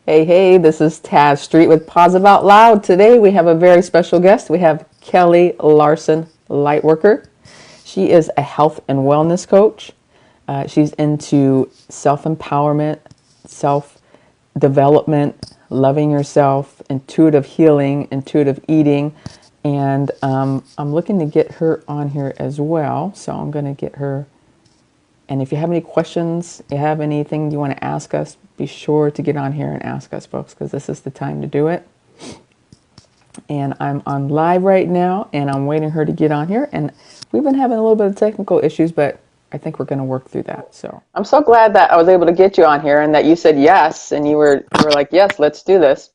Hey, hey, this is Taz Street with Positive Out Loud. Today we have a very special guest. We have Kelly Larsen, Lightworker. She is a health and wellness coach. She's into self-empowerment, self-development, loving yourself, intuitive healing, intuitive eating. And I'm looking to get her on here as well. So I'm going to get her. And if you have any questions, you have anything you want to ask us, be sure to get on here and ask us, folks, because this is the time to do it. And I'm on live right now, and I'm waiting her to get on here. And we've been having a little bit of technical issues, but I think we're going to work through that. So I'm so glad that I was able to get you on here and that you said yes, and you were like, yes, let's do this.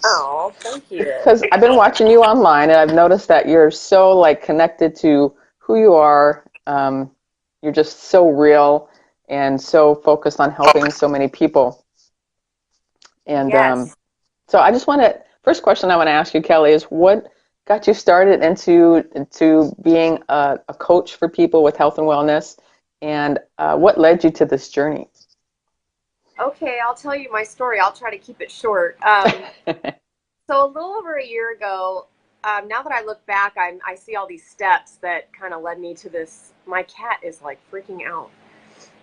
Oh, thank you. Because I've been watching you online, and I've noticed that you're so like connected to who you are. You're just so real and so focused on helping so many people. And Yes. so I just want to, first question I want to ask you, Kelly, is what got you started into being a coach for people with health and wellness, and what led you to this journey? Okay, I'll tell you my story. I'll try to keep it short. So a little over a year ago, now that I look back, I see all these steps that kind of led me to this. My cat is like freaking out.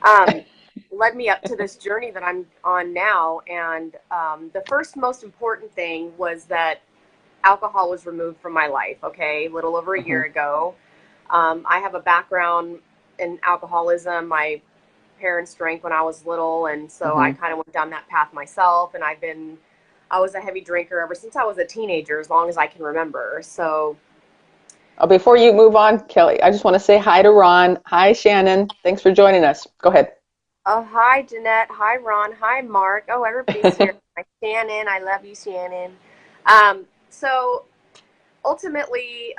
Um, Led me up to this journey that I'm on now. And the first most important thing was that alcohol was removed from my life, okay, a little over a Hmm. year ago. I have a background in alcoholism. My parents drank when I was little, and so I Hmm. kind of went down that path myself. And I was a heavy drinker ever since I was a teenager, as long as I can remember. So, Oh, before you move on, Kelly, I just want to say hi to Ron. Hi, Shannon. Thanks for joining us. Go ahead. oh, hi, Jeanette. Hi, Ron. Hi, Mark. Oh, everybody's here. Hi, Shannon. I love you, Shannon. So ultimately,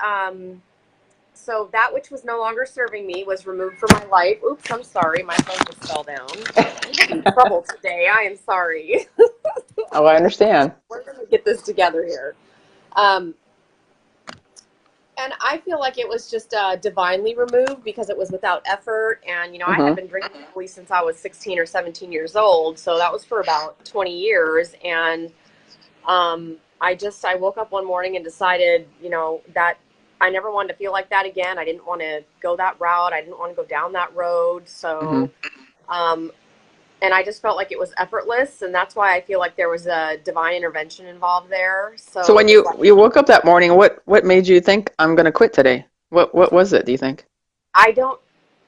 so that which was no longer serving me was removed from my life. Oops, I'm sorry. My phone just fell down. I'm having trouble today. I am sorry. Oh, I understand. We're going to get this together here. Um, and I feel like it was just divinely removed because it was without effort. And, I had Hmm. been drinking probably since I was 16 or 17 years old. So that was for about 20 years. And I woke up one morning and decided, that I never wanted to feel like that again. I didn't want to go that route. I didn't want to go down that road. Hmm. Um, and I just felt like it was effortless. And that's why I feel like there was a divine intervention involved there. So So when you woke up that morning, what made you think I'm going to quit today? What was it, do you think? I don't,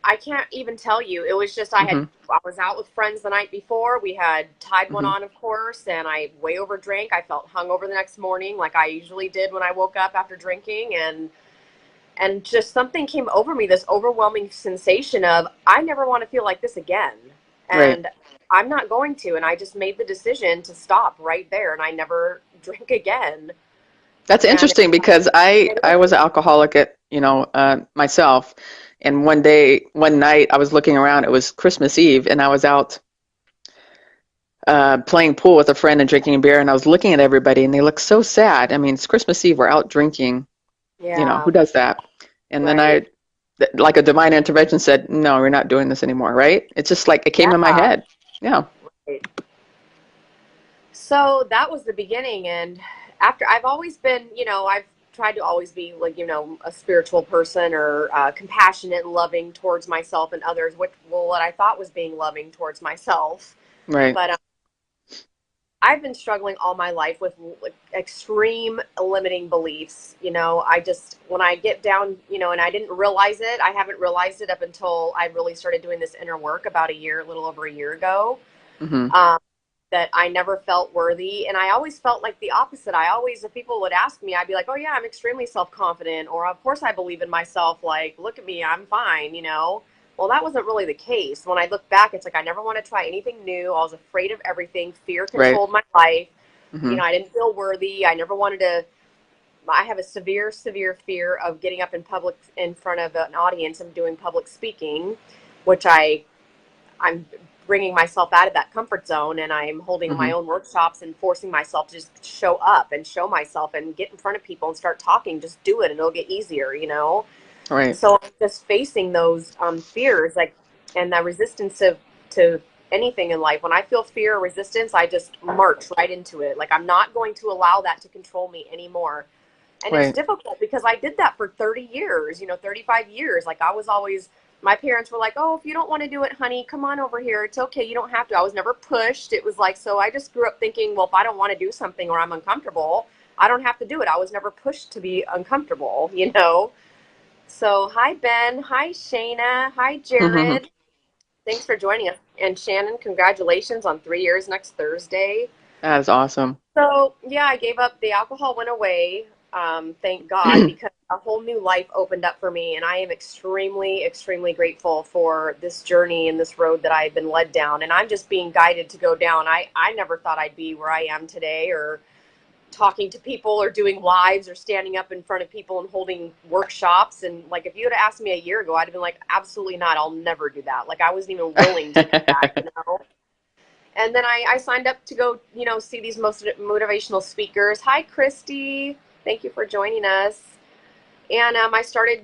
I can't even tell you. It was just Hmm. I was out with friends the night before. We had tied one Hmm. on, of course, and I way overdrank. I felt hungover the next morning, like I usually did when I woke up after drinking, and just something came over me, this overwhelming sensation of I never want to feel like this again, Right. and I'm not going to. And I just made the decision to stop right there, and I never drink again. That's And interesting because I was an alcoholic at, myself. And one night I was looking around, it was Christmas Eve, and I was out playing pool with a friend and drinking a beer, and I was looking at everybody and they looked so sad. I mean, it's Christmas Eve, we're out drinking, who yeah, does that? And then right, like a divine intervention said, no, we're not doing this anymore, right? It's just like it came in my yeah. head. Yeah. Right. So that was the beginning. And after, I've always been, I've tried to always be like, a spiritual person, or compassionate and loving towards myself and others, what I thought was being loving towards myself. Right. But I've been struggling all my life with like, extreme limiting beliefs. I just, when I get down, and I didn't realize it, I haven't realized it up until I really started doing this inner work about a little over a year ago. Hmm. Um, that I never felt worthy. And I always felt like the opposite. If people would ask me, I'd be like, oh, yeah, I'm extremely self confident. Or, of course, I believe in myself. Like, look at me, I'm fine. Well, that wasn't really the case. When I look back, it's like I never want to try anything new. I was afraid of everything. Fear Right. controlled my life. Hmm. I didn't feel worthy. I never wanted to. I have a severe, severe fear of getting up in public in front of an audience and doing public speaking, which I'm bringing myself out of that comfort zone, and I'm holding Hmm. my own workshops and forcing myself to just show up and show myself and get in front of people and start talking. Just do it and it'll get easier. Right. So I'm just facing those fears, like, and the resistance to anything in life. When I feel fear or resistance, I just march right into it. Like, I'm not going to allow that to control me anymore. And it's Right. difficult because I did that for 30 years, 35 years. Like, I was always, my parents were like, oh, if you don't want to do it, honey, come on over here. It's okay. You don't have to. I was never pushed. It was like, so I just grew up thinking, well, if I don't want to do something or I'm uncomfortable, I don't have to do it. I was never pushed to be uncomfortable. So, hi, Ben. Hi, Shayna. Hi, Jared. Thanks for joining us. And Shannon, congratulations on 3 years next Thursday. That is awesome. So, yeah, I gave up. The alcohol went away, thank God, because a whole new life opened up for me. And I am extremely, extremely grateful for this journey and this road that I've been led down. And I'm just being guided to go down. I never thought I'd be where I am today, or talking to people or doing lives or standing up in front of people and holding workshops. And like, if you had asked me a year ago, I'd have been like, absolutely not. I'll never do that. Like, I wasn't even willing to do that. And then I signed up to go, see these most motivational speakers. Hi, Christy. Thank you for joining us. And I started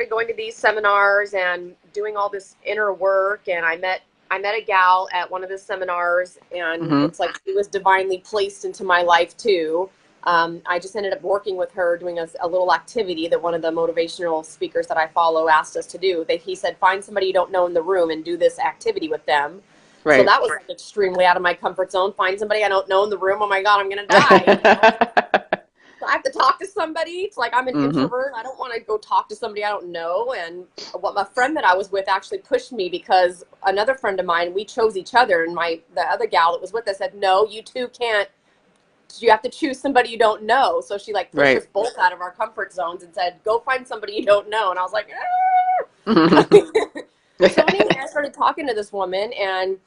going to these seminars and doing all this inner work. And I met a gal at one of the seminars, and it's like she was divinely placed into my life too. I just ended up working with her, doing a little activity that one of the motivational speakers that I follow asked us to do. He said, find somebody you don't know in the room and do this activity with them. Right. So that was like extremely out of my comfort zone. Find somebody I don't know in the room. Oh my God, I'm going to die. So I have to talk to somebody. It's like, I'm an introvert. I don't want to go talk to somebody I don't know. And what my friend that I was with actually pushed me, because another friend of mine, we chose each other. And the other gal that was with us said, no, you two can't. You have to choose somebody you don't know. So she like pushed us both out of our comfort zones and said, go find somebody you don't know. And I was like, So anyway, I started talking to this woman, and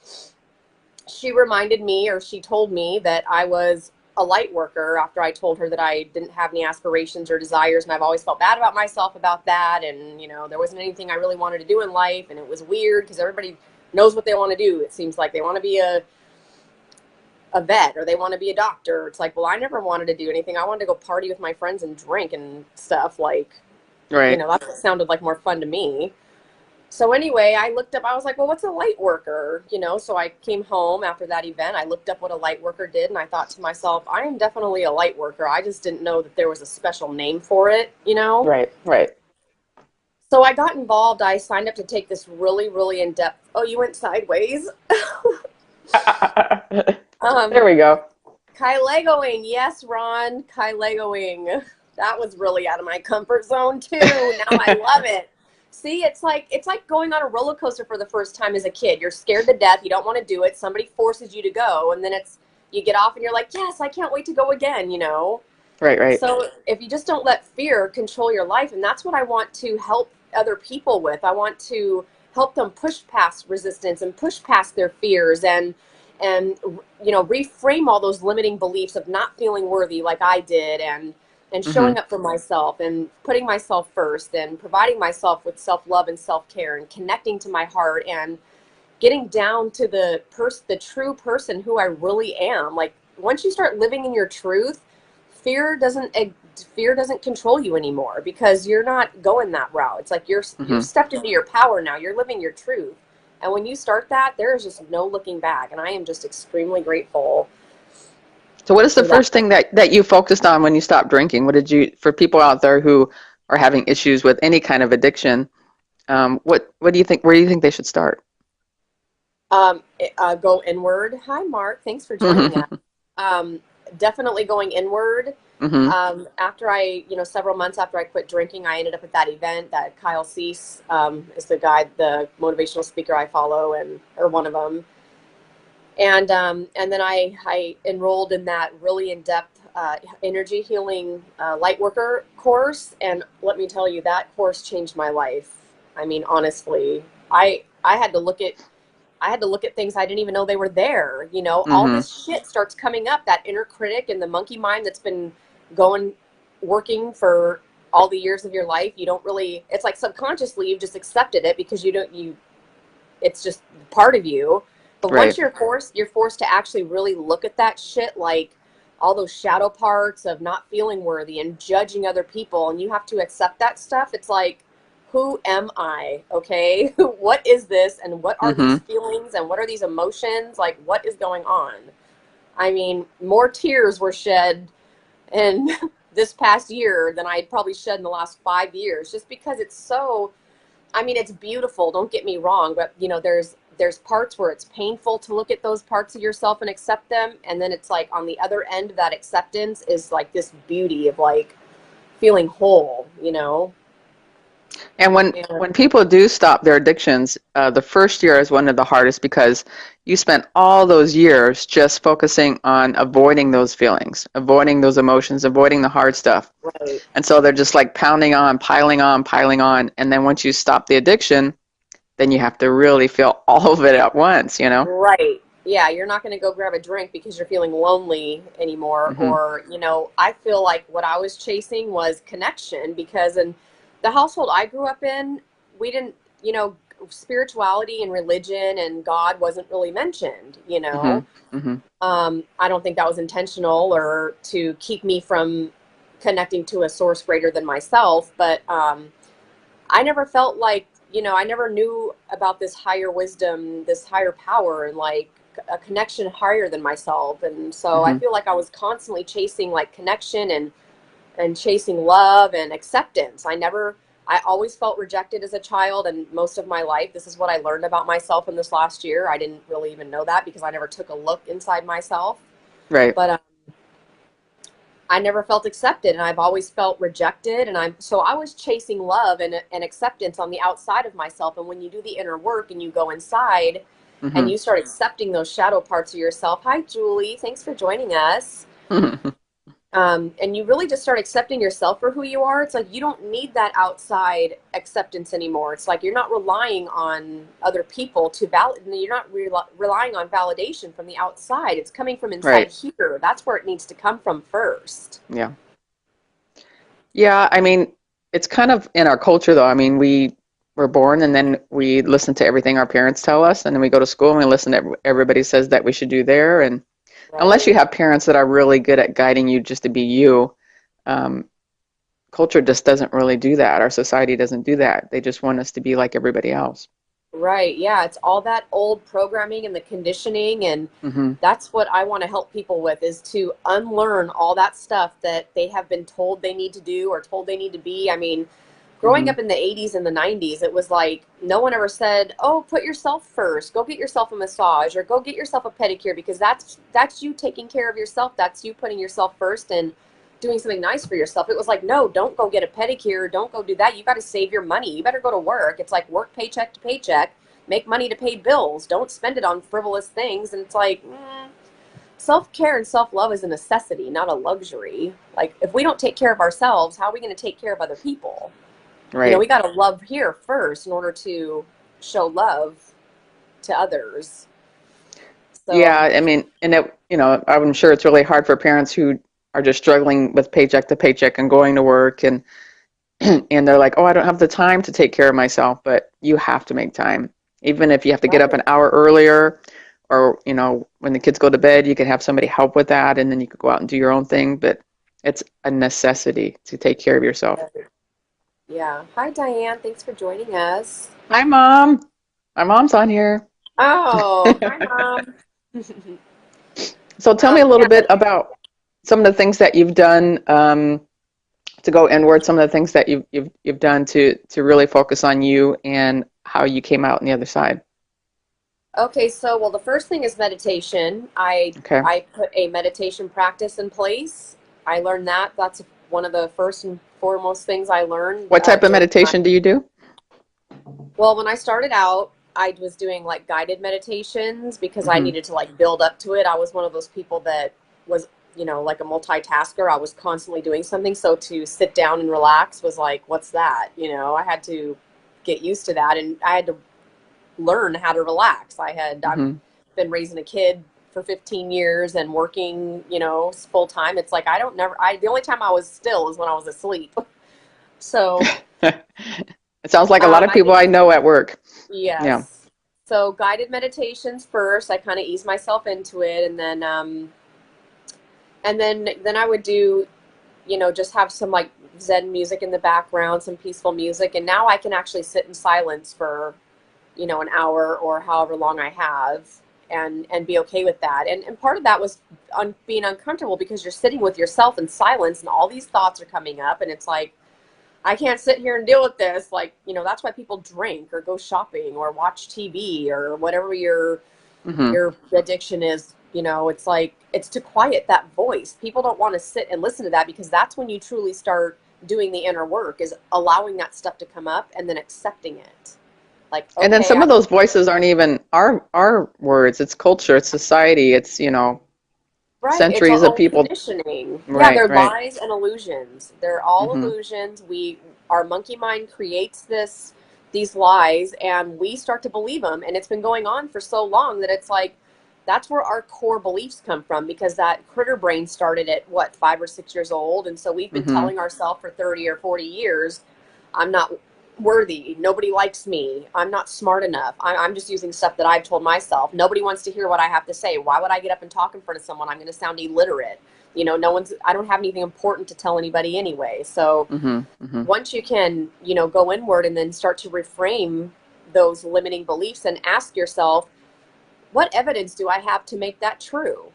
she reminded me, or she told me, that I was a light worker after I told her that I didn't have any aspirations or desires. And I've always felt bad about myself about that. And, there wasn't anything I really wanted to do in life. And it was weird because everybody knows what they want to do. It seems like they want to be a vet, or they want to be a doctor. It's like, well, I never wanted to do anything. I wanted to go party with my friends and drink and stuff. Like, that's what sounded like more fun to me. So anyway, I looked up, I was like, well, what's a light worker? So I came home after that event. I looked up what a light worker did, and I thought to myself, I am definitely a light worker. I just didn't know that there was a special name for it, Right. So I got involved. I signed up to take this really, really in-depth, oh, you went sideways. There we go. Kylegoing. Yes, Ron. Kylegoing. That was really out of my comfort zone too. Now I love it. See, it's like going on a roller coaster for the first time as a kid. You're scared to death. You don't want to do it. Somebody forces you to go, and then you get off and you're like, yes, I can't wait to go again, Right. So if you just don't let fear control your life, and that's what I want to help other people with. I want to help them push past resistance and push past their fears and reframe all those limiting beliefs of not feeling worthy like I did, and showing up for myself and putting myself first and providing myself with self-love and self-care and connecting to my heart and getting down to the true person who I really am. Like, once you start living in your truth, fear doesn't control you anymore, because you're not going that route. It's like you've stepped into your power now. You're living your truth. And when you start that, there is just no looking back. And I am just extremely grateful. So what is the first thing that you focused on when you stopped drinking? For people out there who are having issues with any kind of addiction, what do you think, where do you think they should start? Go inward. Hi, Mark. Thanks for joining us. Definitely going inward. After several months after I quit drinking, I ended up at that event that Kyle Cease is the guy, the motivational speaker I follow, or one of them. And then I enrolled in that really in-depth energy healing Lightworker course. And let me tell you, that course changed my life. I mean, honestly, I had to look at things I didn't even know they were there. All this shit starts coming up, that inner critic and the monkey mind that's been working for all the years of your life. You don't really, it's like subconsciously you've just accepted it because it's just part of you. But once you're forced to actually really look at that shit, like all those shadow parts of not feeling worthy and judging other people, and you have to accept that stuff. It's like, who am I? Okay. What is this? And what are these Mm-hmm. feelings? And what are these emotions? Like, what is going on? I mean, more tears were shed in this past year than I'd probably shed in the last 5 years, just because it's so, I mean, it's beautiful, don't get me wrong, but there's parts where it's painful to look at those parts of yourself and accept them, and then it's like on the other end of that acceptance is like this beauty of like feeling whole, you know? And And when people do stop their addictions, the first year is one of the hardest because you spent all those years just focusing on avoiding those feelings, avoiding those emotions, avoiding the hard stuff. right. And so they're just like pounding on, piling on, piling on. And then once you stop the addiction, then you have to really feel all of it at once, you know? Right. Yeah, you're not going to go grab a drink because you're feeling lonely anymore. Mm-hmm. Or, I feel like what I was chasing was connection, because in the household I grew up in, we didn't, spirituality and religion and God wasn't really mentioned. Mm-hmm. Mm-hmm. I don't think that was intentional or to keep me from connecting to a source greater than myself. But I never felt like, I never knew about this higher wisdom, this higher power, and like a connection higher than myself. And so I Mm-hmm. feel like I was constantly chasing like connection and chasing love and acceptance. I always felt rejected as a child, and most of my life. This is what I learned about myself in this last year. I didn't really even know that because I never took a look inside myself. Right. But I never felt accepted, and I've always felt rejected. And I was chasing love and acceptance on the outside of myself. And when you do the inner work and you go inside and Mm-hmm. you start accepting those shadow parts of yourself. Hi, Julie. Thanks for joining us. And you really just start accepting yourself for who you are. It's like you don't need that outside acceptance anymore. It's like you're not relying on other people to validate. You're not relying on validation from the outside. It's coming from inside Right. here. That's where it needs to come from first. Yeah. Yeah, I mean, it's kind of in our culture though. I mean, we were born and then we listen to everything our parents tell us, and then we go to school and we listen to everybody says that we should do there. And unless you Right. have parents that are really good at guiding you just to be you, um, culture just doesn't really do that. Our society doesn't do that. They just want us to be like everybody else. Right. Yeah. It's all that old programming and the conditioning. And Hmm. that's what I want to help people with, is to unlearn all that stuff that they have been told they need to do or told they need to be. I mean, growing Hmm. up in the 80s and the 90s, it was like no one ever said, "Oh, put yourself first. Go get yourself a massage or go get yourself a pedicure," because that's you taking care of yourself. That's you putting yourself first and doing something nice for yourself. It was like, "No, don't go get a pedicure. Don't go do that. You got to save your money. You better go to work." It's like work paycheck to paycheck, make money to pay bills. Don't spend it on frivolous things. And it's like, self-care and self-love is a necessity, not a luxury. Like if we don't take care of ourselves, how are we going to take care of other people? We Right. got to love here first in order to show love to others. Yeah, So, I mean, and I'm sure it's really hard for parents who are just struggling with paycheck to paycheck and going to work and they're like, "Oh, I don't have the time to take care of myself," but you have to make time. Even if you have to get up right, an hour earlier or, when the kids go to bed, you could have somebody help with that and then you could go out and do your own thing, but it's a necessity to take care of yourself. yeah. Hi, Diane. Thanks for joining us. Hi, Mom. My mom's on here. Oh, hi, Mom. So tell me a little Yeah, bit about some of the things that you've done to go inward, some of the things that you've done to really focus on you and how you came out on the other side. okay, so well, the first thing is meditation. I Okay. I put a meditation practice in place. I learned that. That's one of the first and foremost things I learned What type of during my. meditation do you do? Well, when I started out, I was doing like guided meditations because I Hmm. needed to like build up to it. I was one of those people that was, like a multitasker. I was constantly doing something. So to sit down and relax was like, what's that? I had to get used to that, and I had to learn how to relax. I've Hmm. been raising a kid for 15 years and working, full time. It's like the only time I was still is when I was asleep. So, It sounds like a lot of I people did. I know at work. Yeah. Yes. So guided meditations first. I kind of ease myself into it, and then I would do you know, just have some like Zen music in the background, some peaceful music. And now I can actually sit in silence for, you know, an hour or however long I have, and be okay with that. And part of that was being uncomfortable because you're sitting with yourself in silence and all these thoughts are coming up. And it's like, I can't sit here and deal with this. Like, you know, that's why people drink or go shopping or watch TV or whatever your addiction is. You know, it's like, it's to quiet that voice. People don't want to sit and listen to that, because that's when you truly start doing the inner work, is allowing that stuff to come up and then accepting it. Like, And then okay, some of those voices aren't even our words. It's culture, it's society, it's, you know, right, it's centuries our of own people. conditioning. Yeah, Right, they're right. lies and illusions. They're all Hmm. illusions. Our monkey mind creates these lies, and we start to believe them. And it's been going on for so long that it's like, that's where our core beliefs come from, because that critter brain started at what, 5 or 6 years old. And so we've been Hmm. telling ourselves for 30 or 40 years, I'm not worthy. Nobody likes me. I'm not smart enough. I'm just using stuff that I've told myself. Nobody wants to hear what I have to say. Why would I get up and talk in front of someone? I'm going to sound illiterate. You know, I don't have anything important to tell anybody anyway. So Hmm. Hmm. once you can, you know, go inward and then start to reframe those limiting beliefs and ask yourself, what evidence do I have to make that true?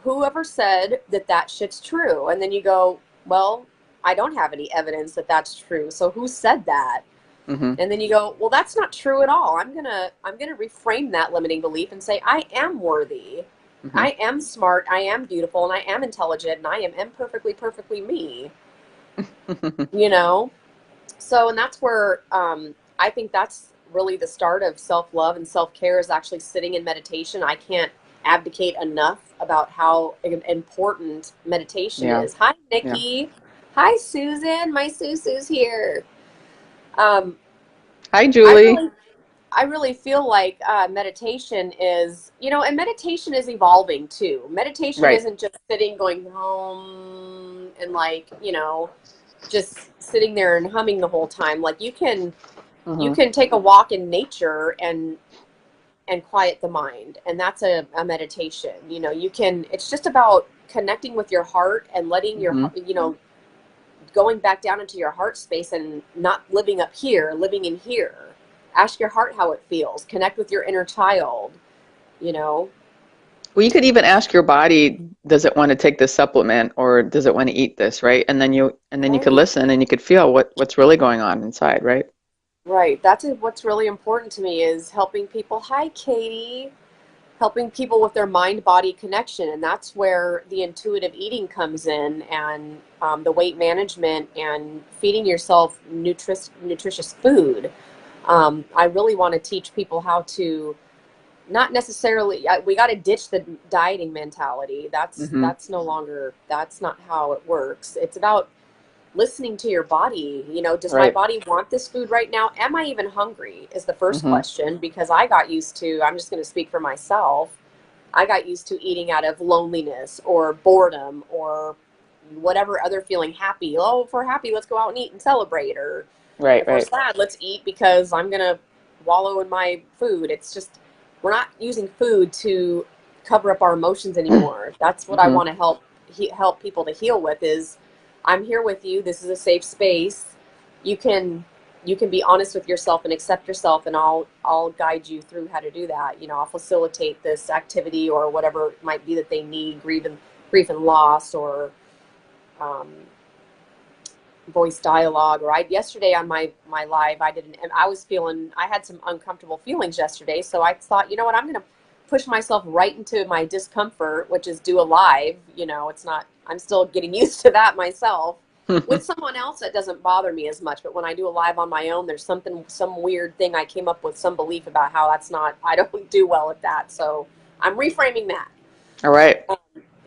Whoever said that that shit's true? And then you go, well, I don't have any evidence that that's true. So who said that? Hmm. And then you go, well, that's not true at all. I'm gonna reframe that limiting belief and say, I am worthy. Hmm. I am smart. I am beautiful, and I am intelligent, and I am imperfectly, perfectly me. You know. So, and that's where I think that's really the start of self love and self care, is actually sitting in meditation. I can't abdicate enough about how important meditation Yeah, is. Hi, yeah. Nikki. Hi, Susan. My Susu's here. Um, Hi, I Julie. really I really feel like meditation is, you know, and meditation is evolving too. Meditation Right. isn't just sitting, going home, and like, you know, just sitting there and humming the whole time. Like you Hmm. can take a walk in nature and quiet the mind, and that's a meditation. You know, you can. It's just about connecting with your heart and letting your, Hmm. you know, going back down into your heart space and not living up here, living in here. Ask your heart how it feels. Connect with your inner child, you know. Well, you could even ask your body, does it want to take this supplement or does it want to eat this, right? And then you could Right. listen and you could feel what's really going on inside, right? Right. That's what's really important to me, is helping people. Hi, Katie. Helping people with their mind body connection. And that's where the intuitive eating comes in, and the weight management and feeding yourself nutritious food. I really want to teach people how to, not necessarily, we got to ditch the dieting mentality. Hmm. That's no longer, that's not how it works. It's about listening to your body. You know, does my Right. body want this food right now? Am I even hungry, is the first Hmm. question, because I got used to, I'm just going to speak for myself, I got used to eating out of loneliness or boredom or whatever other feeling. Happy, oh, if we're happy, let's go out and eat and celebrate. Or Right, if we're right. sad, let's eat because I'm going to wallow in my food. It's just, we're not using food to cover up our emotions anymore. That's what I Hmm. want to help people to heal with, is I'm here with you. This is a safe space. You can you can be honest with yourself and accept yourself, and I'll guide you through how to do that. You know, I'll facilitate this activity or whatever it might be that they need, grief and loss, or um, voice dialogue. Or I yesterday on my live, I was feeling, I had some uncomfortable feelings yesterday, so I thought, you know what, I'm going to push myself right into my discomfort, which is do a live. You know, it's not, I'm still getting used to that myself. With someone else, that doesn't bother me as much, but when I do a live on my own, there's some weird thing I came up with, some belief about how that's not, I don't do well at that. So I'm reframing that. All right.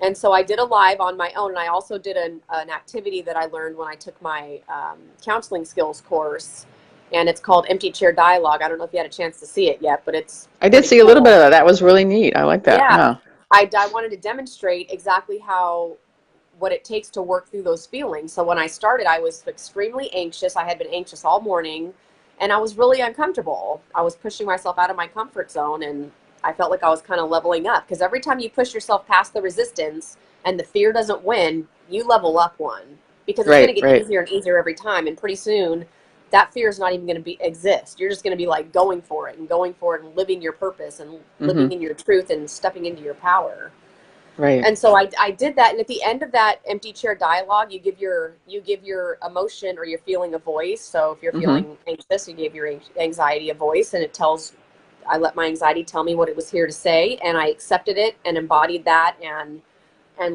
And so I did a live on my own, and I also did an activity that I learned when I took my counseling skills course, and it's called Empty Chair Dialogue. I don't know if you had a chance to see it yet, but it's I did pretty see a little bit cool. of that. That was really neat. I like that. Yeah, Yeah. I wanted to demonstrate exactly what it takes to work through those feelings. So when I started, I was extremely anxious. I had been anxious all morning, and I was really uncomfortable. I was pushing myself out of my comfort zone, and I felt like I was kind of leveling up, because every time you push yourself past the resistance and the fear doesn't win, you level up one. because it's going Right, to get right. easier and easier every time. And pretty soon that fear is not even going to exist. You're just going to be like going for it and going for it and living your purpose and living Mm-hmm. in your truth and stepping into your power. Right. And so I did that. And at the end of that empty chair dialogue, you give your emotion or your feeling a voice. So if you're Mm-hmm. feeling anxious, you give your anxiety a voice, and I let my anxiety tell me what it was here to say, and I accepted it and embodied that and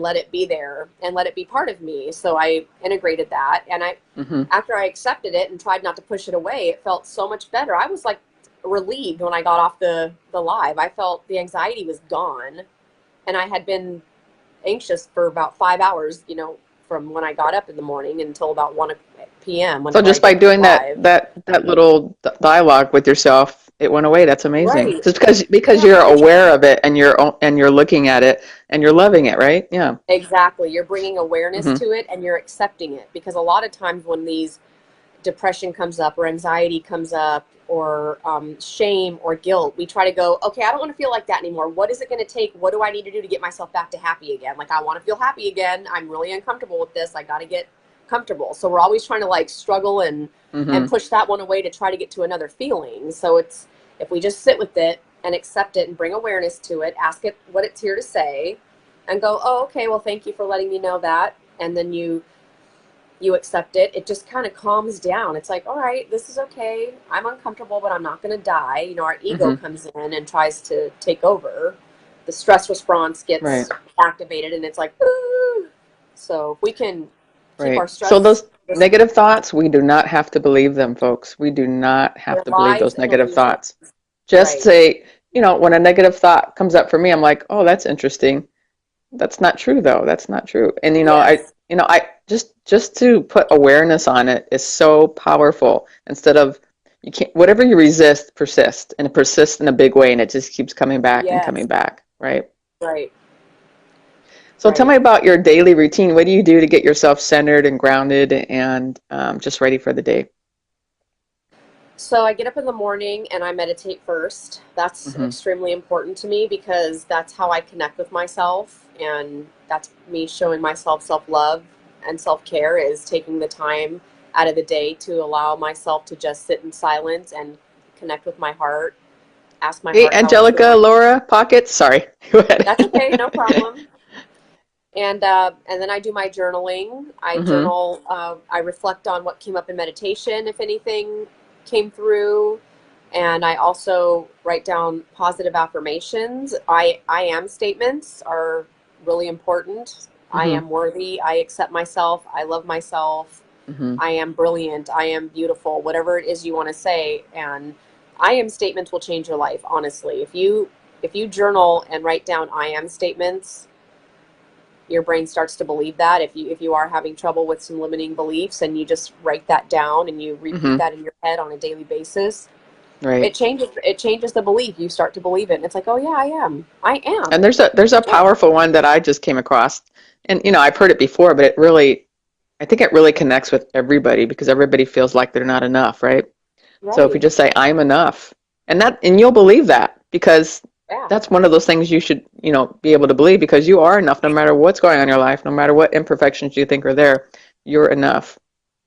let it be there and let it be part of me. So I integrated that, and Mm-hmm. after I accepted it and tried not to push it away, it felt so much better. I was like relieved when I got off the live. I felt the anxiety was gone, and I had been anxious for about 5 hours, from when I got up in the morning until about 1 p.m. So whenever I just by did doing that live. that little dialogue with yourself, it went away. That's amazing. Right. Just because Yeah. you're aware of it and you're looking at it and you're loving it, right? Yeah. Exactly. You're bringing awareness Mm-hmm. to it and you're accepting it, because a lot of times when these depression comes up or anxiety comes up or shame or guilt, we try to go, okay, I don't want to feel like that anymore. What is it going to take? What do I need to do to get myself back to happy again? Like, I want to feel happy again. I'm really uncomfortable with this. I got to get comfortable. So we're always trying to like struggle and Mm-hmm. push that one away to try to get to another feeling. So it's, if we just sit with it and accept it and bring awareness to it, ask it what it's here to say, and go, oh, okay, well, thank you for letting me know that. And then you accept it, it just kind of calms down. It's like, all right, this is okay. I'm uncomfortable, but I'm not going to die. Our ego Mm-hmm. comes in and tries to take over. The stress response Right. gets activated, and it's like, ooh. So if we can keep our Right. So stress, those negative thoughts, we do not have to believe them, folks. We do not have their to believe lies those and negative illusions. thoughts. Just Right. say, when a negative thought comes up for me, I'm like, oh, that's interesting. That's not true though. That's not true. And Yes. I just to put awareness on it is so powerful. Instead of you can't whatever you resist persists and it persists in a big way and it just keeps coming back and coming Yes. back, right? Right. So tell Right. me about your daily routine. What do you do to get yourself centered and grounded and just ready for the day? So I get up in the morning and I meditate first. That's Hmm. extremely important to me because that's how I connect with myself, and that's me showing myself self-love and self-care, is taking the time out of the day to allow myself to just sit in silence and connect with my heart, ask my Hey, heart how it's Angelica, feeling. Laura, Pockets. Sorry. Go That's okay, no ahead. problem. And then I do my journaling. I Hmm. journal. I reflect on what came up in meditation, if anything came through, and I also write down positive affirmations. I am statements are really important. I Hmm. am worthy. I accept myself. I love myself. Hmm. I am brilliant. I am beautiful. Whatever it is you want to say, and I am statements will change your life. Honestly, if you journal and write down I am statements, your brain starts to believe that. If you are having trouble with some limiting beliefs and you just write that down and you repeat Hmm. that in your head on a daily basis, Right. it changes the belief. You start to believe it, and it's like, oh yeah, I am. And there's a powerful one that I just came across, and I've heard it before, but I think it really connects with everybody because everybody feels like they're not enough, right? So if you Right. just say I'm enough, and you'll believe that because Yeah. that's one of those things you should be able to believe because you are enough no matter what's going on in your life, no matter what imperfections you think are there, you're enough.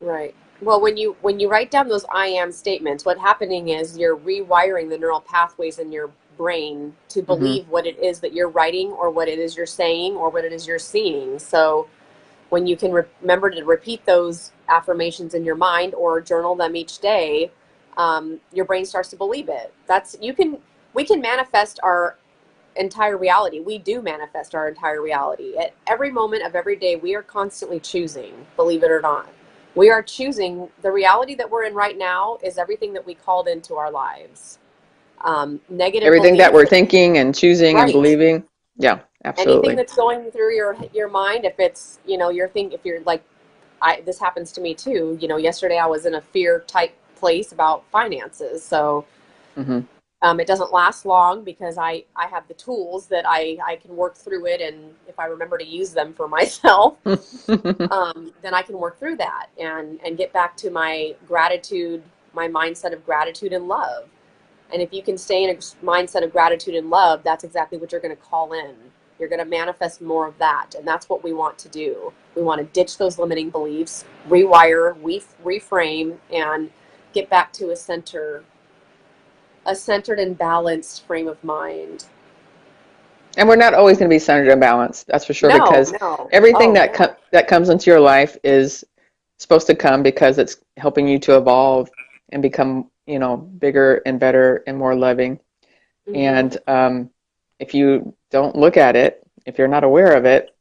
Right. Well, when you write down those I am statements, what's happening is you're rewiring the neural pathways in your brain to Hmm. believe what it is that you're writing or what it is you're saying or what it is you're seeing. So when you can remember to repeat those affirmations in your mind or journal them each day, your brain starts to believe it. We can manifest our entire reality. We do manifest our entire reality. At every moment of every day, we are constantly choosing, believe it or not. We are choosing the reality that we're in right now is everything that we called into our lives. Negative Everything that beliefs, we're thinking and choosing and right? believing, yeah, Anything absolutely. that's going through your mind, if it's if you're like, this happens to me too. Yesterday I was in a fear type place about finances, so Hmm. it doesn't last long because I have the tools that I can work through it, and if I remember to use them for myself, then I can work through that and get back to my gratitude, my mindset of gratitude and love. And if you can stay in a mindset of gratitude and love, that's exactly what you're going to call in. You're going to manifest more of that. And that's what we want to do. We want to ditch those limiting beliefs, rewire, reframe, and get back to a centered and balanced frame of mind. And we're not always going to be centered and balanced, that's for sure, No, because no. everything Oh, yeah. that comes into your life is supposed to come because it's helping you to evolve and become, bigger and better and more loving. Mm-hmm. And if you don't look at it, if you're not aware of it,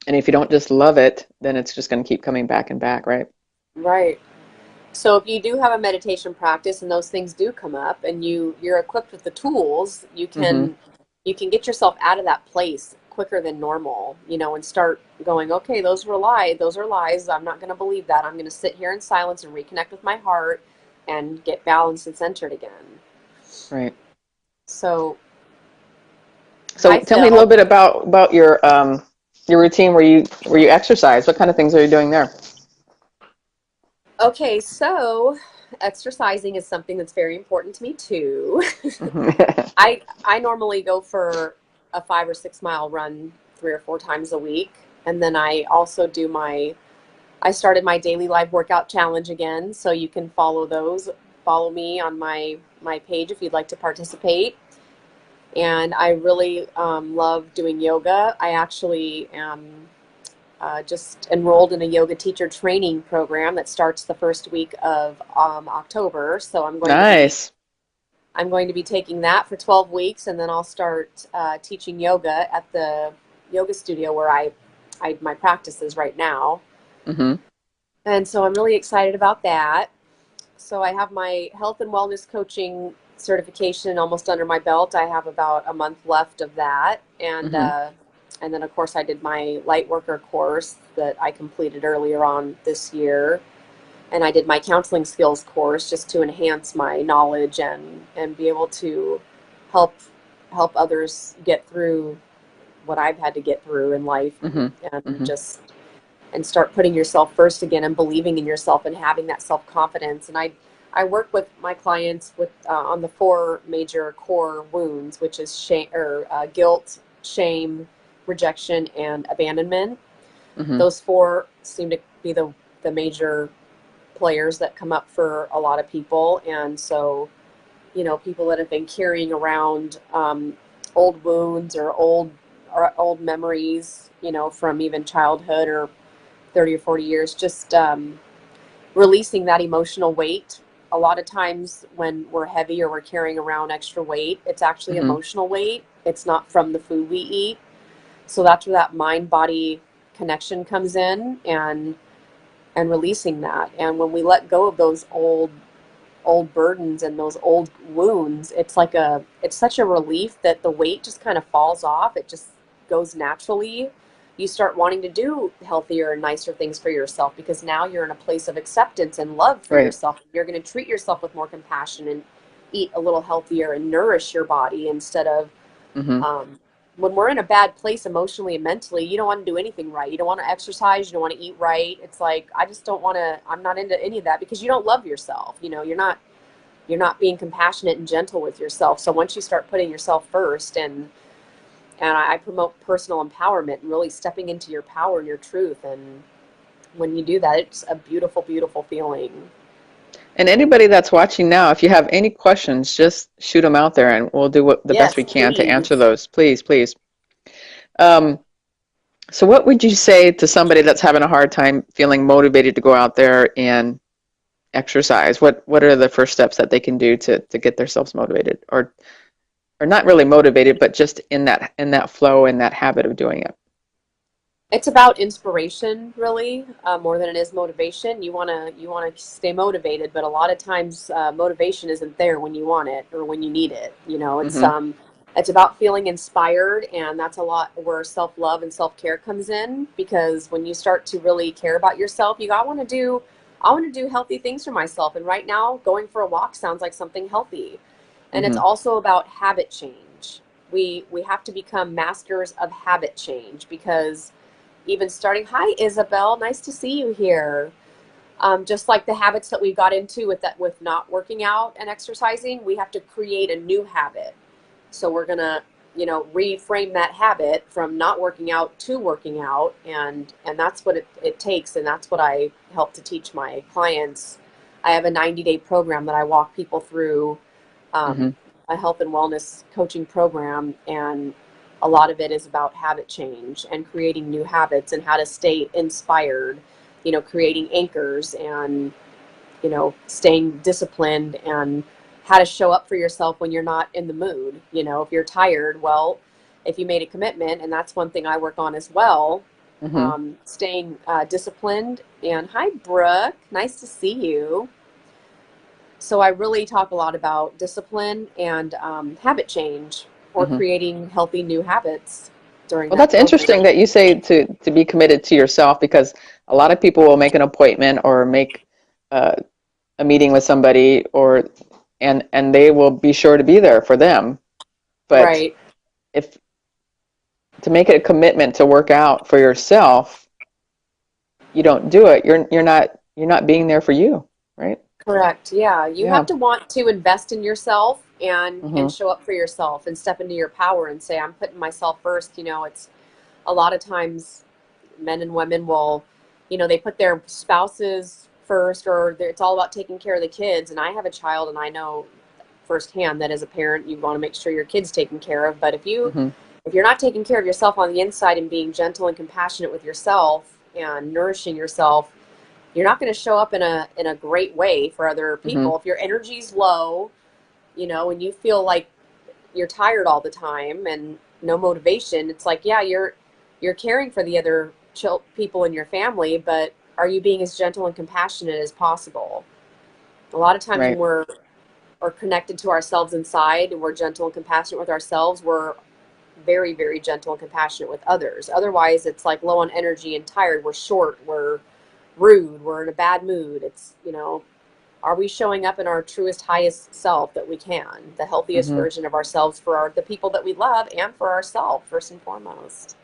and if you don't just love it, then it's just going to keep coming back and back, right? Right. So if you do have a meditation practice and those things do come up and you're equipped with the tools, Mm-hmm. you can get yourself out of that place quicker than normal, and start going, okay, those are lies. I'm not going to believe that. I'm going to sit here in silence and reconnect with my heart and get balanced and centered again. Right. So, So hi tell me a little Phil. bit about your routine where you exercise. What kind of things are you doing there? Okay, so exercising is something that's very important to me too. I normally go for a 5 or 6 mile run 3 or 4 times a week, and then I started my daily live workout challenge again, so you can follow me on my page if you'd like to participate. And I really love doing yoga. I actually am just enrolled in a yoga teacher training program that starts the first week of October. So Nice. I'm going to be taking that for 12 weeks, and then I'll start teaching yoga at the yoga studio where my practice is right now. Mm-hmm. And so I'm really excited about that. So I have my health and wellness coaching certification almost under my belt. I have about a month left of that, Mm-hmm. and then of course I did my Lightworker course that I completed earlier on this year, and I did my counseling skills course just to enhance my knowledge and be able to help others get through what I've had to get through in life, Mm-hmm. and Mm-hmm. just and start putting yourself first again and believing in yourself and having that self-confidence. And I work with my clients with on the four major core wounds, which is guilt, shame, rejection, and abandonment. Mm-hmm. Those four seem to be the major players that come up for a lot of people. And so, people that have been carrying around old wounds or old memories, from even childhood or 30 or 40 years, just releasing that emotional weight. A lot of times when we're heavy or we're carrying around extra weight, it's actually Mm-hmm. emotional weight. It's not from the food we eat. So that's where that mind body connection comes in, and releasing that. And when we let go of those old burdens and those old wounds, it's such a relief that the weight just kind of falls off. It just goes naturally. You start wanting to do healthier and nicer things for yourself because now you're in a place of acceptance and love for Right. yourself. You're going to treat yourself with more compassion and eat a little healthier and nourish your body instead of Mm-hmm. um, when we're in a bad place emotionally and mentally, you don't want to do anything right. You don't want to exercise. You don't want to eat right. It's like, I just don't want to, I'm not into any of that because you don't love yourself. You're not being compassionate and gentle with yourself. So once you start putting yourself first, and I promote personal empowerment and really stepping into your power and your truth. And when you do that, it's a beautiful, beautiful feeling. And anybody that's watching now, if you have any questions, just shoot them out there, and we'll do the best we Yes, can to answer please. those. Please, please. Um, so, what would you say to somebody that's having a hard time feeling motivated to go out there and exercise? What are the first steps that they can do to get themselves motivated, or not really motivated, but just in that flow and that habit of doing it? It's about inspiration, really, more than it is motivation. You want to stay motivated, but a lot of times motivation isn't there when you want it or when you need it. Mm-hmm. It's about feeling inspired, and that's a lot where self love and self care comes in. Because when you start to really care about yourself, I want to do healthy things for myself. And right now, going for a walk sounds like something healthy. And it's Mm-hmm. also about habit change. We have to become masters of habit change because even starting, hi Isabel, nice to see you here. Just like the habits that we got into with not working out and exercising, we have to create a new habit. So we're gonna reframe that habit from not working out to working out. And that's what it takes. And that's what I help to teach my clients. I have a 90-day program that I walk people through, a health and wellness coaching program. And a lot of it is about habit change and creating new habits and how to stay inspired, creating anchors and, staying disciplined, and how to show up for yourself when you're not in the mood. If you're tired, well, if you made a commitment, and that's one thing I work on as well, staying disciplined. And hi, Brooke, nice to see you. So I really talk a lot about discipline and habit change, or creating healthy new habits during Well, that that's interesting that you say to be committed to yourself, because a lot of people will make an appointment or make a meeting with somebody, and they will be sure to be there for them. But Right. if to make it a commitment to work out for yourself, you don't do it, you're not being there for you, right? Correct. Yeah. You have to want to invest in yourself and show up for yourself and step into your power and say, I'm putting myself first. It's a lot of times men and women will, they put their spouses first, or it's all about taking care of the kids. And I have a child, and I know firsthand that as a parent, you want to make sure your kid's taken care of. But if you're not taking care of yourself on the inside and being gentle and compassionate with yourself and nourishing yourself, you're not going to show up in a great way for other people. If your energy's low, and you feel like you're tired all the time and no motivation, it's like, yeah, you're caring for the other people in your family, but are you being as gentle and compassionate as possible? A lot of times when we're connected to ourselves inside, and we're gentle and compassionate with ourselves, we're very, very gentle and compassionate with others. Otherwise, it's like low on energy and tired. We're short. We're rude. We're in a bad mood. It's, are we showing up in our truest, highest self that we can, the healthiest version of ourselves for the people that we love and for ourselves, first and foremost?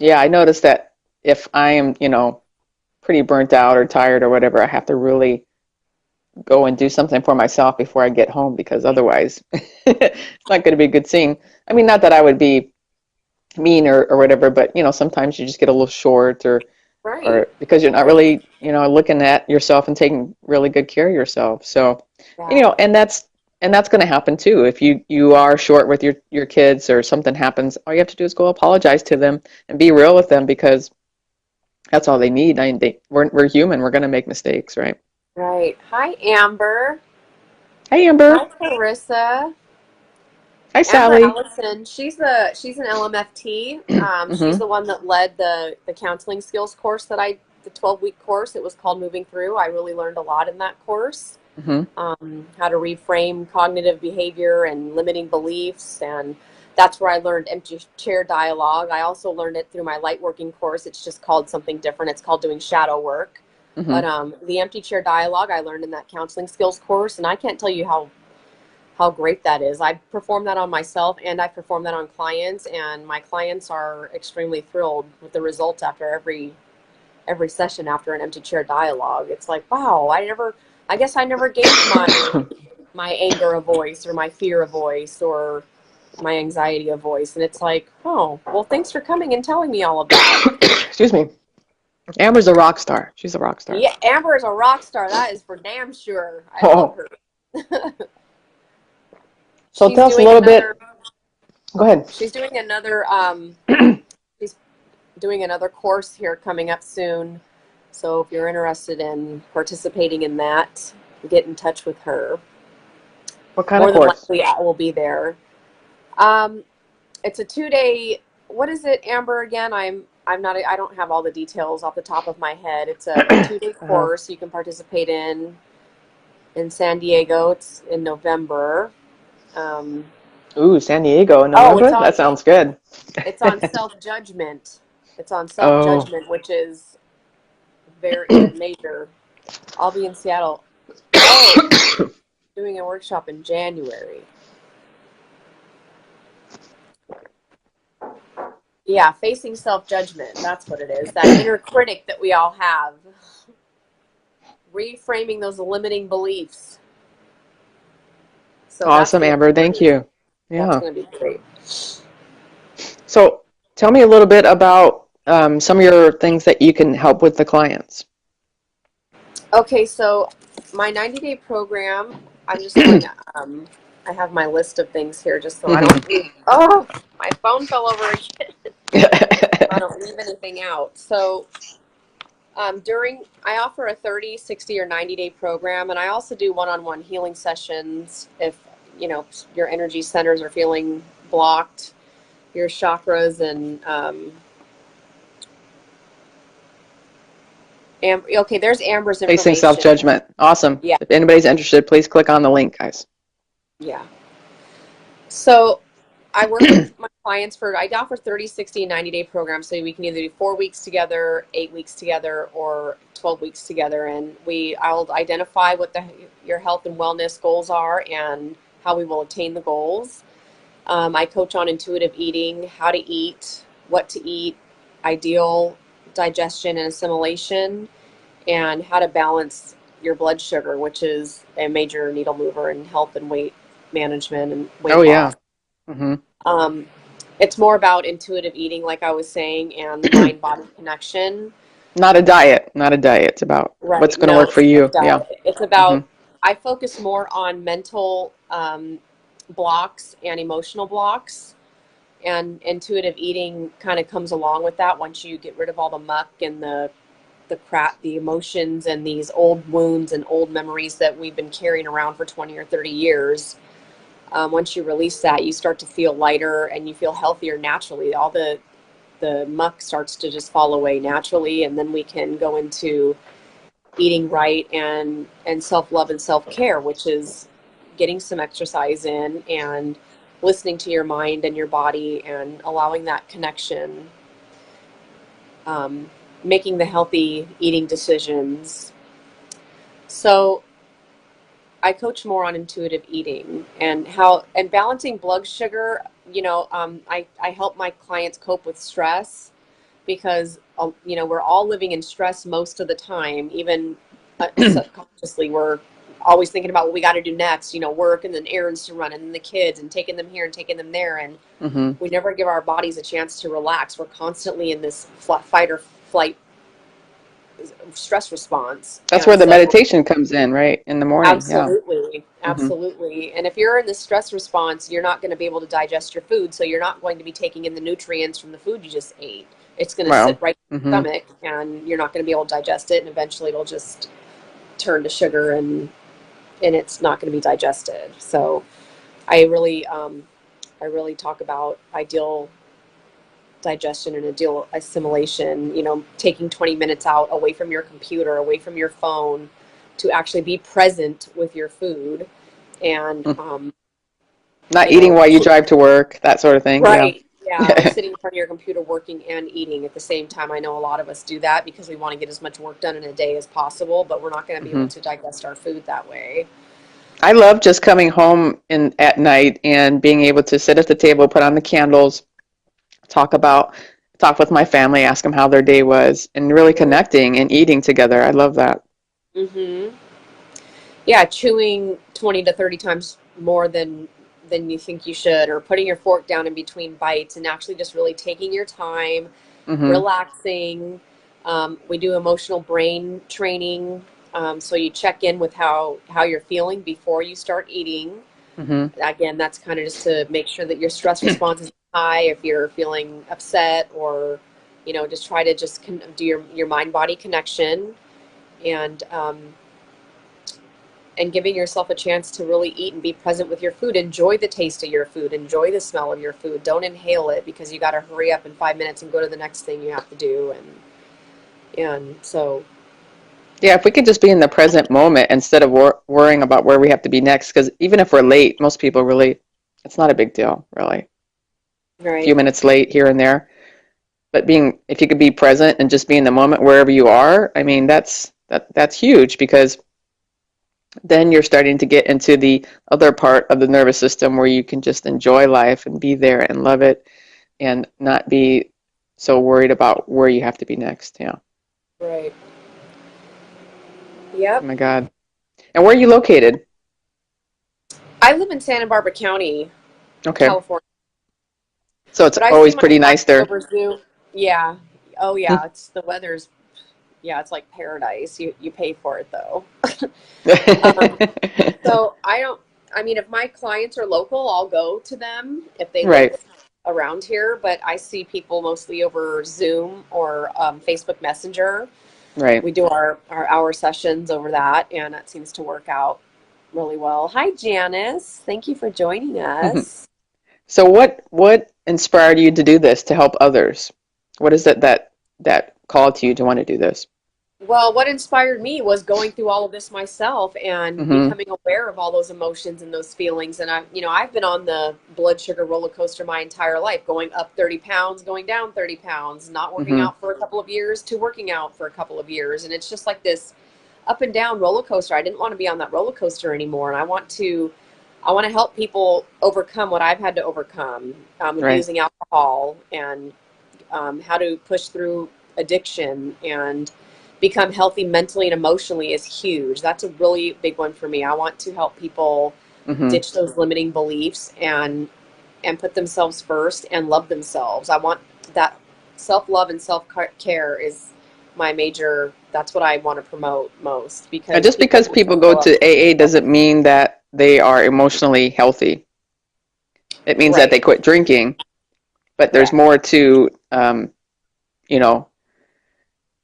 Yeah, I noticed that if I am, pretty burnt out or tired or whatever, I have to really go and do something for myself before I get home, because otherwise it's not going to be a good scene. I mean, not that I would be mean or whatever, but sometimes you just get a little short, or because you're not really, looking at yourself and taking really good care of yourself. So, and that's going to happen too. If you are short with your kids, or something happens, all you have to do is go apologize to them and be real with them, because that's all they need. I mean, we're human. We're going to make mistakes, right? Right. Hi, Amber. Hey, Amber. Hi, Clarissa. Hi, Amber Sally. Allison. She's an LMFT. She's the one that led the counseling skills course the 12-week course. It was called Moving Through. I really learned a lot in that course. How to reframe cognitive behavior and limiting beliefs, and that's where I learned empty chair dialogue. I also learned it through my Lightworking course. It's just called something different. It's called doing shadow work. But the empty chair dialogue I learned in that counseling skills course, and I can't tell you how great that is. I perform that on myself, and I perform that on clients, and my clients are extremely thrilled with the results after every session after an empty chair dialogue. It's like, wow, I guess I never gave my anger a voice, or my fear a voice, or my anxiety a voice. And it's like, oh, well, thanks for coming and telling me all of that. Excuse me. Amber's a rock star. She's a rock star. Yeah, Amber is a rock star. That is for damn sure. I love her. So tell us a little bit. Go ahead. She's doing another she's doing another course here coming up soon. So if you're interested in participating in that, get in touch with her. What kind of course? More than likely, I will be there. It's a 2-day. What is it, Amber? Again, I'm not. I don't have all the details off the top of my head. It's a 2-day course you can participate in San Diego. It's in November. Ooh, San Diego in November? That sounds good. It's on self-judgment. Which is very major. I'll be in Seattle. Oh, doing a workshop in January. Yeah, facing self-judgment. That's what it is. That inner critic that we all have. Reframing those limiting beliefs. So awesome, Amber. Thank you. Yeah. That's going to be great. So tell me a little bit about some of your things that you can help with the clients. Okay, so my 90-day program, I'm just going to, I have my list of things here just so I don't leave. Oh, my phone fell over again. I don't leave anything out. So I offer a 30, 60, or 90-day program, and I also do one-on-one healing sessions if, your energy centers are feeling blocked, your chakras, and okay, there's Amber's Facing information. self-judgment. Awesome. Yeah, If anybody's interested, please click on the link, guys. yeah. So I work with my clients I offer 30, 60, and 90-day programs. So we can either do 4 weeks together, 8 weeks together, or 12 weeks together. And I'll identify what your health and wellness goals are and how we will attain the goals. I coach on intuitive eating, how to eat, what to eat, ideal digestion and assimilation, and how to balance your blood sugar, which is a major needle mover in health and weight management and Oh, weight yeah. loss. Mm-hmm. Um, it's more about intuitive eating, like I was saying, and the mind-body connection. Not a diet. Not a diet. It's about what's Right. going to No, work for it's not a you. Yeah. diet. It's Mm-hmm. about, I focus more on mental blocks and emotional blocks. And intuitive eating kind of comes along with that once you get rid of all the muck and the crap, the emotions and these old wounds and old memories that we've been carrying around for 20 or 30 years. Once you release that, you start to feel lighter and you feel healthier naturally. All the muck starts to just fall away naturally, and then we can go into eating right and self-love and self-care, which is getting some exercise in and listening to your mind and your body and allowing that connection, making the healthy eating decisions. So I coach more on intuitive eating and balancing blood sugar. I help my clients cope with stress because, we're all living in stress most of the time, even subconsciously. We're always thinking about what we got to do next, work and then errands to run and then the kids and taking them here and taking them there. And Mm-hmm. we never give our bodies a chance to relax. We're constantly in this fight or flight stress response. That's where And the so meditation comes in, right? In the morning. Yeah. absolutely, Mm-hmm. absolutely. And if you're in the stress response, you're not going to be able to digest your food. So you're not going to be taking in the nutrients from the food you just ate. It's going to sit Well. right in your Mm-hmm. stomach and you're not going to be able to digest it. And eventually it'll just turn to sugar and it's not going to be digested. So I really, I really talk about ideal digestion and ideal assimilation, taking 20 minutes out away from your computer, away from your phone to actually be present with your food and Not you eating know while you drive to work, that sort of thing. Yeah. right, yeah, or sitting in front of your computer working and eating at the same time. I know a lot of us do that because we want to get as much work done in a day as possible, but we're not going to be able Mm-hmm. to digest our food that way. I love just coming home at night and being able to sit at the table, put on the candles, talk about talk with my family, ask them how their day was, and really connecting and eating together. I love that. Mm-hmm. Yeah, chewing 20 to 30 times more than you think you should, or putting your fork down in between bites and actually just really taking your time, Mm-hmm. relaxing. We do emotional brain training. So you check in with how you're feeling before you start eating. Mm-hmm. Again, that's kind of just to make sure that your stress response is high. If you're feeling upset, or just try to just do your mind body connection, and giving yourself a chance to really eat and be present with your food. Enjoy the taste of your food. Enjoy the smell of your food. Don't inhale it because you got to hurry up in 5 minutes and go to the next thing you have to do. And so, Yeah, if we could just be in the present moment instead of worrying about where we have to be next, because even if we're late, most people really, it's not a big deal, really. A few right, minutes late here and there. But if you could be present and just be in the moment wherever you are, I mean, that's huge because then you're starting to get into the other part of the nervous system where you can just enjoy life and be there and love it and not be so worried about where you have to be next. Yeah. right, Oh yep. my God. And where are you located? I live in Santa Barbara County, Okay. California. So it's But I see always my pretty nice clients there. over Zoom. Yeah. Oh yeah, it's the weather's yeah, it's like paradise. You pay for it though. Um, so I don't. I mean, if my clients are local, I'll go to them if they live Right, around here. But I see people mostly over Zoom or Facebook Messenger. right. We do our hour sessions over that, and that seems to work out really well. Hi, Janice. Thank you for joining us. So what inspired you to do this to help others? What is it that called to you to want to do this? Well, what inspired me was going through all of this myself and Mm-hmm. becoming aware of all those emotions and those feelings. And I've been on the blood sugar roller coaster my entire life, going up 30 pounds, going down 30 pounds, not working Mm-hmm. out for a couple of years to working out for a couple of years. And it's just like this up and down roller coaster. I didn't want to be on that roller coaster anymore. And I want to help people overcome what I've had to overcome, Right. abusing alcohol and how to push through addiction and become healthy mentally and emotionally is huge. That's a really big one for me. I want to help people Mm-hmm. ditch those limiting beliefs and put themselves first and love themselves. I want that self-love and self-care is my major, that's what I want to promote most And because just people because need to people go grow up. to AA doesn't mean that they are emotionally healthy. It means that they Right. quit drinking, but there's Correct. more to you know,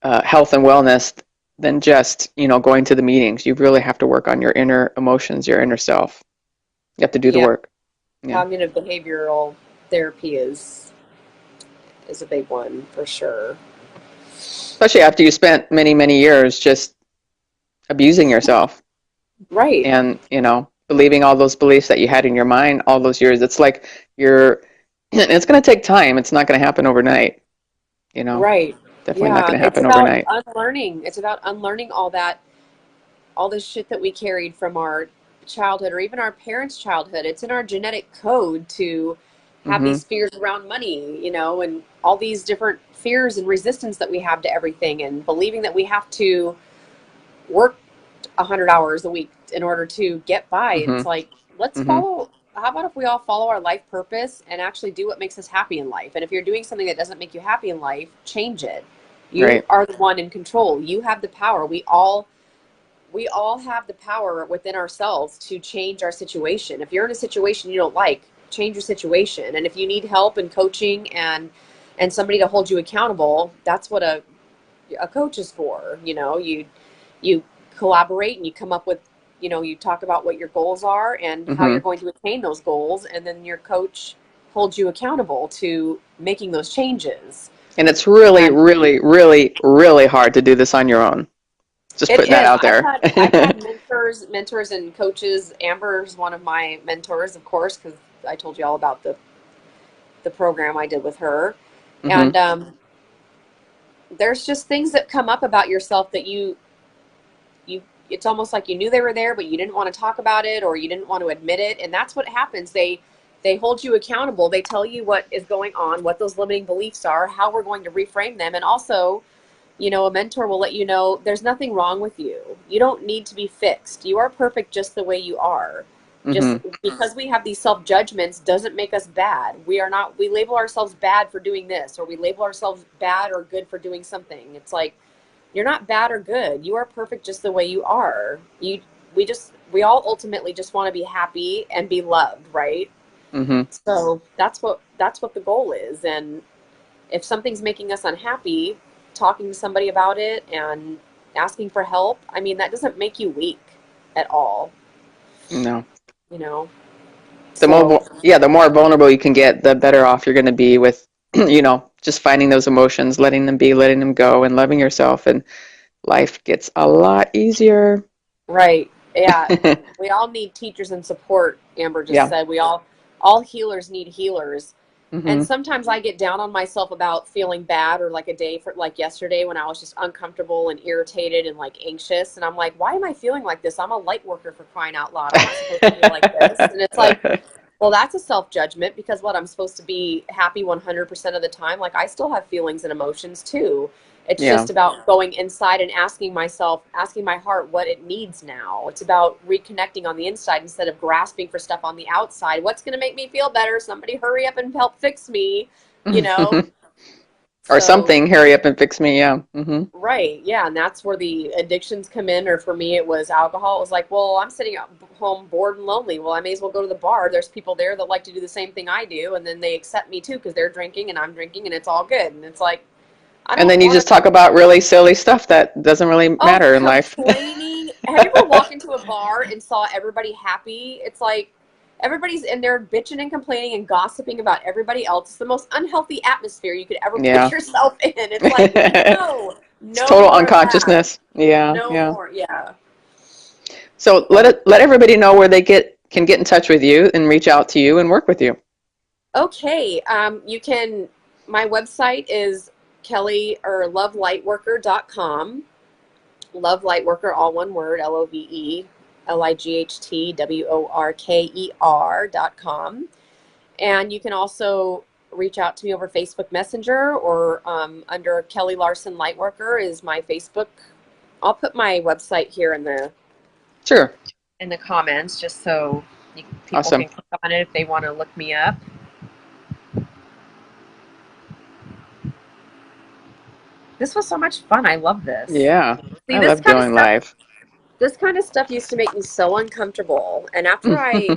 health and wellness than just, going to the meetings. You really have to work on your inner emotions, your inner self. You have to do the Yeah. work. Yeah. Cognitive behavioral therapy is a big one for sure. Especially after you spent many, many years just abusing yourself Right. and, believing all those beliefs that you had in your mind all those years. It's like it's going to take time. It's not going to happen overnight, you know, Right. definitely not Yeah. going to It's happen about overnight. unlearning. It's about unlearning all that, all this shit that we carried from our childhood or even our parents' childhood. It's in our genetic code to have Mm-hmm. these fears around money, and all these different fears and resistance that we have to everything and believing that we have to work 100 hours a week in order to get by. Mm-hmm. It's like, let's Mm-hmm. follow. How about if we all follow our life purpose and actually do what makes us happy in life? And if you're doing something that doesn't make you happy in life, change it. You Right. are the one in control. You have the power. We all have the power within ourselves to change our situation. If you're in a situation you don't like, change your situation. And if you need help and coaching and somebody to hold you accountable, that's what a coach is for. You collaborate and you come up with, you talk about what your goals are and how Mm-hmm. you're going to attain those goals, and then your coach holds you accountable to making those changes. And it's really, And really, really, really hard to do this on your own. Just it putting that is. out there. I've had mentors and coaches. Amber's one of my mentors, of course, because I told you all about the program I did with her. Mm-hmm. And there's just things that come up about yourself that you it's almost like you knew they were there, but you didn't want to talk about it or you didn't want to admit it. And that's what happens. They hold you accountable. They tell you what is going on, what those limiting beliefs are, how we're going to reframe them, and also, a mentor will let you know there's nothing wrong with you. You don't need to be fixed. You are perfect just the way you are. Just Mm-hmm. because we have these self judgments doesn't make us bad. We are not, we label ourselves bad for doing this, or we label ourselves bad or good for doing something. It's like, you're not bad or good. You are perfect just the way you are. We all ultimately just want to be happy and be loved, right? Mm-hmm. So that's what the goal is. And if something's making us unhappy, talking to somebody about it and asking for help, I mean, that doesn't make you weak at all, No. you know? The So, more, yeah, the more vulnerable you can get, the better off you're going to be with, just finding those emotions, letting them be, letting them go, and loving yourself, and life gets a lot easier. right. Yeah. We all need teachers and support, Amber just Yeah. said. All healers need healers. And Mm-hmm. sometimes I get down on myself about feeling bad, or like a day for like yesterday when I was just uncomfortable and irritated and like anxious. And I'm like, why am I feeling like this? I'm a light worker, for crying out loud. I'm not supposed to feel like this. And it's like, well, that's a self judgment, because what, I'm supposed to be happy 100% of the time? Like, I still have feelings and emotions too. It's Yeah. just about going inside and asking my heart what it needs now. It's about reconnecting on the inside instead of grasping for stuff on the outside. What's going to make me feel better? Somebody hurry up and help fix me, you know? Or So, something, hurry up and fix me. Yeah. Hmm. right. Yeah. And that's where the addictions come in. Or for me, it was alcohol. It was like, well, I'm sitting at home bored and lonely. Well, I may as well go to the bar. There's people there that like to do the same thing I do. And then they accept me too because they're drinking and I'm drinking and it's all good. And it's like, I And don't then you want just to. talk about really silly stuff that doesn't really Oh, matter in life. complaining. Have you ever walked into a bar and saw everybody happy? It's like everybody's in there bitching and complaining and gossiping about everybody else. It's the most unhealthy atmosphere you could ever put Yeah. yourself in. It's like, no, It's no total more of that. unconsciousness. Yeah, No yeah. more. Yeah. So let everybody know where they can get in touch with you and reach out to you and work with you. Okay. My website is Kelly or lovelightworker.com. Love Lightworker, all one word, LOVELIGHTWORKER.com. And you can also reach out to me over Facebook Messenger or under Kelly Larsen Lightworker is my Facebook. I'll put my website here Sure. in the comments just so people Awesome. can click on it if they want to look me up. This was so much fun. I love this. Yeah. See, I love doing live. this kind of stuff used to make me so uncomfortable. And after I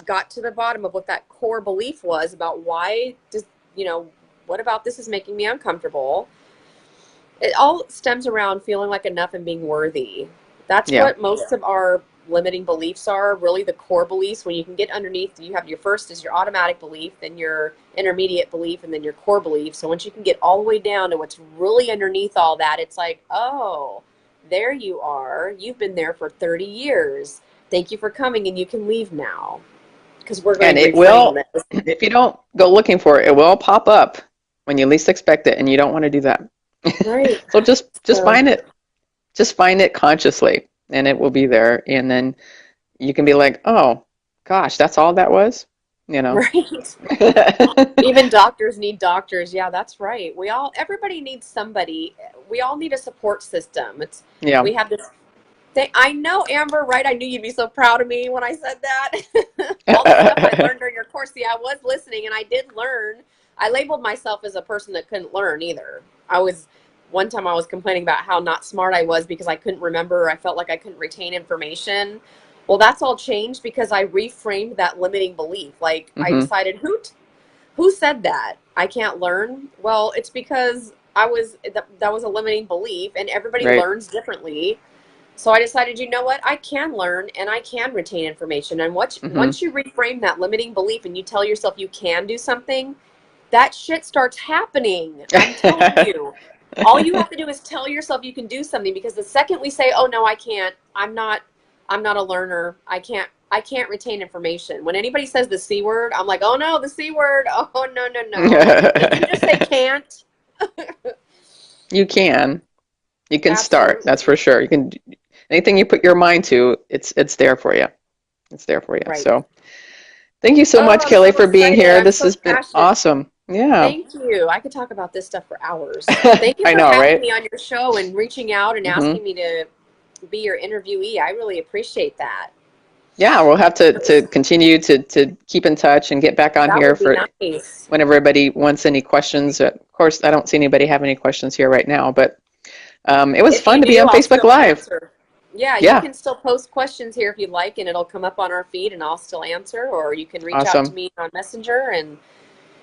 got to the bottom of what that core belief was about why does, what about this is making me uncomfortable. It all stems around feeling like enough and being worthy. That's Yeah. what most of our limiting beliefs are, really the core beliefs. When you can get underneath, you have your first is your automatic belief, then your intermediate belief, and then your core belief. So once you can get all the way down to what's really underneath all that, it's like, oh, there you are. You've been there for 30 years. Thank you for coming, and you can leave now. Because we're going And to it reframe will, this. if you don't go looking for it, it will pop up when you least expect it, and you don't want to do that. Right. So just So, find it. Just find it consciously, and it will be there. And then you can be like, oh, gosh, that's all that was, right. Even doctors need doctors. Yeah, that's right. Everybody needs somebody. We all need a support system. Yeah. We have this thing. I know, Amber, right? I knew you'd be so proud of me when I said that. All the stuff I learned during your course. See, I was listening and I did learn. I labeled myself as a person that couldn't learn either. One time I was complaining about how not smart I was because I couldn't remember, or I felt like I couldn't retain information. Well, that's all changed because I reframed that limiting belief. Like I Hmm. decided, who said that I can't learn? Well, it's because that was a limiting belief, and everybody Right. learns differently. So I decided, you know what? I can learn and I can retain information. And Hmm. once you reframe that limiting belief and you tell yourself you can do something, that shit starts happening. I'm telling you. All you have to do is tell yourself you can do something, because the second we say, "Oh no, I can't. I'm not a learner. I can't retain information." When anybody says the C word, I'm like, "Oh no, the C word. Oh no, no, no." Did you just say can't? You can. You can start. That's Absolutely. for sure. You can anything you put your mind to, it's there for you. It's there for you. Right. So thank you so Oh, much, I'm Kelly, so for being excited. here. I'm This so has been passionate. awesome. Yeah. Thank you. I could talk about this stuff for hours. Thank you I for know, having right? me on your show and reaching out and Hmm. asking me to be your interviewee. I really appreciate that. Yeah, we'll have to continue to keep in touch and get back on That here would be for nice. when everybody wants any questions. Of course, I don't see anybody have any questions here right now, but it was If fun you to be do, on I'll Facebook still Live. answer. Yeah, you Yeah, can still post questions here if you'd like, and it'll come up on our feed and I'll still answer, or you can reach out to awesome. me on Messenger. And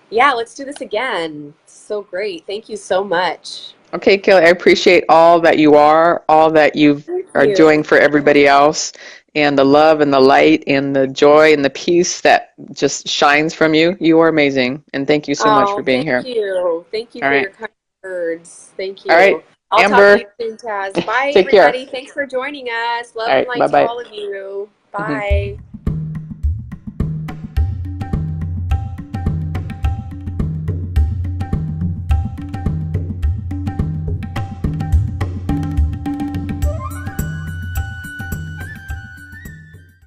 yeah, let's do this again. So great. Thank you so much. Okay, Kelly, I appreciate all that you are, all that you Thank are doing you. for everybody else, and the love and the light and the joy and the peace that just shines from you. You are amazing, and thank you so much for Oh, being thank here. you. Thank you All for your right. kind words. Thank All right, you. I'll talk to you Amber, soon, Taz. Bye, take care. everybody. Thanks for joining us. All Love and right, light to bye-bye. all of you. Mhm. Bye.